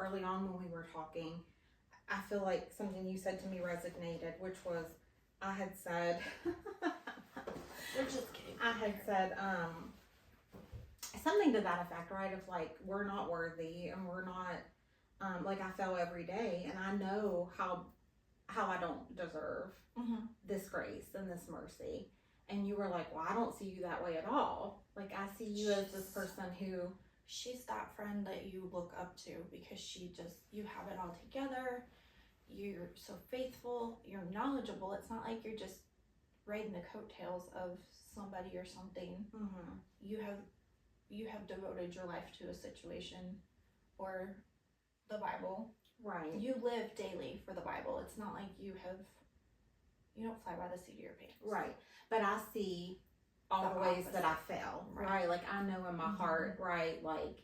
early on when we were talking, I feel like something you said to me resonated, which was, I had said, we're just kidding. I had said, something to that effect, right? Of like, we're not worthy and we're not, like I fell every day and I know how I don't deserve this grace and this mercy. And you were like, well, I don't see you that way at all. Like, I see you as this person who... She's that friend that you look up to because you have it all together. You're so faithful. You're knowledgeable. It's not like you're just riding the coattails of somebody or something. You have devoted your life to a situation or the Bible. Right. You live daily for the Bible. It's not like you don't fly by the seat of your pants. Right. But I see all the ways that I fail, right? Like, I know in my heart, right, like,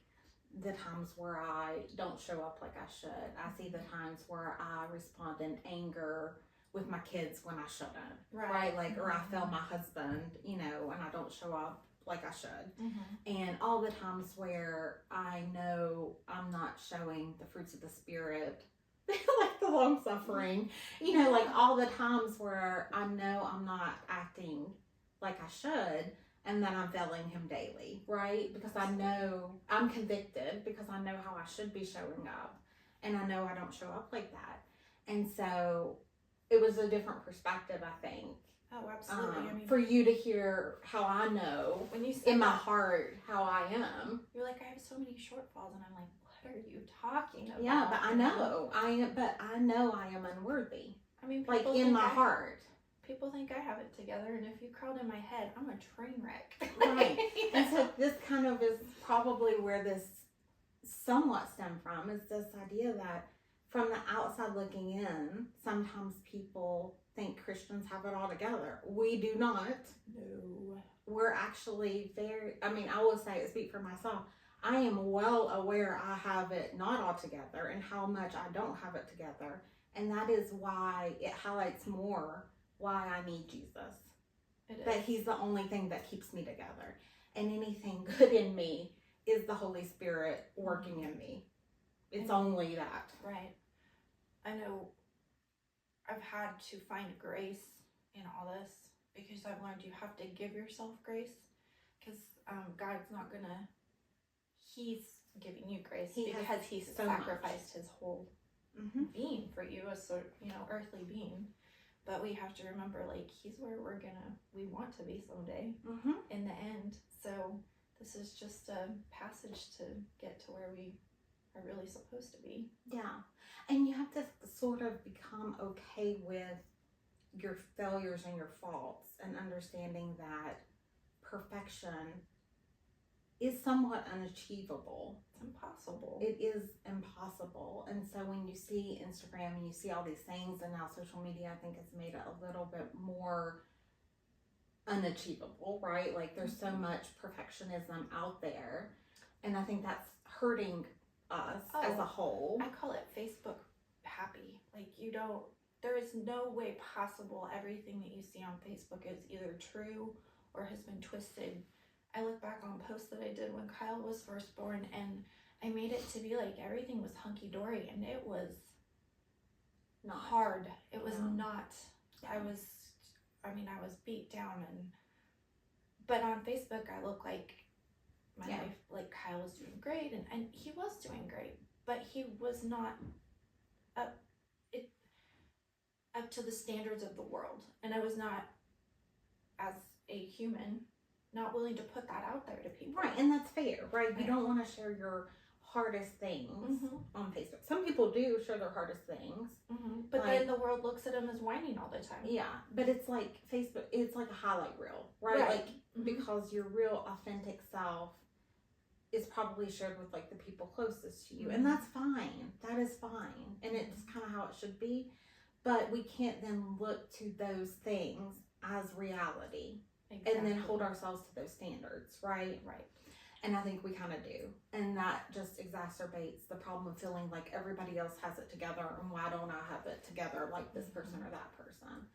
the times where I don't show up like I should. I see the times where I respond in anger with my kids when I shouldn't, right? Like, or I fail my husband, and I don't show up like I should. And all the times where I know I'm not showing the fruits of the Spirit, like the long suffering, like all the times where I know I'm not acting like I should, and then I'm failing him daily, right? Because I know I'm convicted because I know how I should be showing up, and I know I don't show up like that. And so it was a different perspective, I think. Oh, absolutely. For you to hear how I know when you in my heart how I am. You're like, I have so many shortfalls, and I'm like, what are you talking about? Yeah, but I know I am unworthy. I mean, like in my heart. People think I have it together, and if you crawled in my head, I'm a train wreck. Right. And so this kind of is probably where this somewhat stemmed from, is this idea that from the outside looking in, sometimes people think Christians have it all together. We do not. No. We're actually I will say, speak for myself, I am well aware I have it not all together and how much I don't have it together. And that is why it highlights more why I need Jesus. That he's the only thing that keeps me together. And anything good in me is the Holy Spirit working in me. It's only that. Right. I know I've had to find grace in all this because I've learned you have to give yourself grace, because God's not gonna, he's giving you grace because he sacrificed his whole being for you as earthly being. But we have to remember, like, he's where we want to be someday in the end. So this is just a passage to get to where we are really supposed to be. Yeah. And you have to sort of become okay with your failures and your faults, and understanding that perfection is somewhat unachievable. It's impossible. It is impossible. And so when you see Instagram and you see all these things, and now social media, I think, has made it a little bit more unachievable, right? Like, there's so much perfectionism out there, and I think that's hurting us as a whole. I call it Facebook happy. Like, there is no way possible everything that you see on Facebook is either true or has been twisted. I look back on posts that I did when Kyle was first born, and I made it to be like everything was hunky-dory, and it was not hard. It was not. I was beat down, but on Facebook I look like my life, like Kyle was doing great, and he was doing great, but he was not up to the standards of the world, and I was not, as a human, not willing to put that out there to people. Right, and that's fair, right? You don't want to share your hardest things on Facebook. Some people do share their hardest things. But then the world looks at them as whining all the time. Yeah, but it's like Facebook, it's like a highlight reel, right? Like, because your real authentic self is probably shared with, like, the people closest to you. And that's fine. That is fine. And it's kind of how it should be. But we can't then look to those things as reality. Exactly. And then hold ourselves to those standards, right? Right. And I think we kind of do. And that just exacerbates the problem of feeling like everybody else has it together, and why don't I have it together like this person or that person?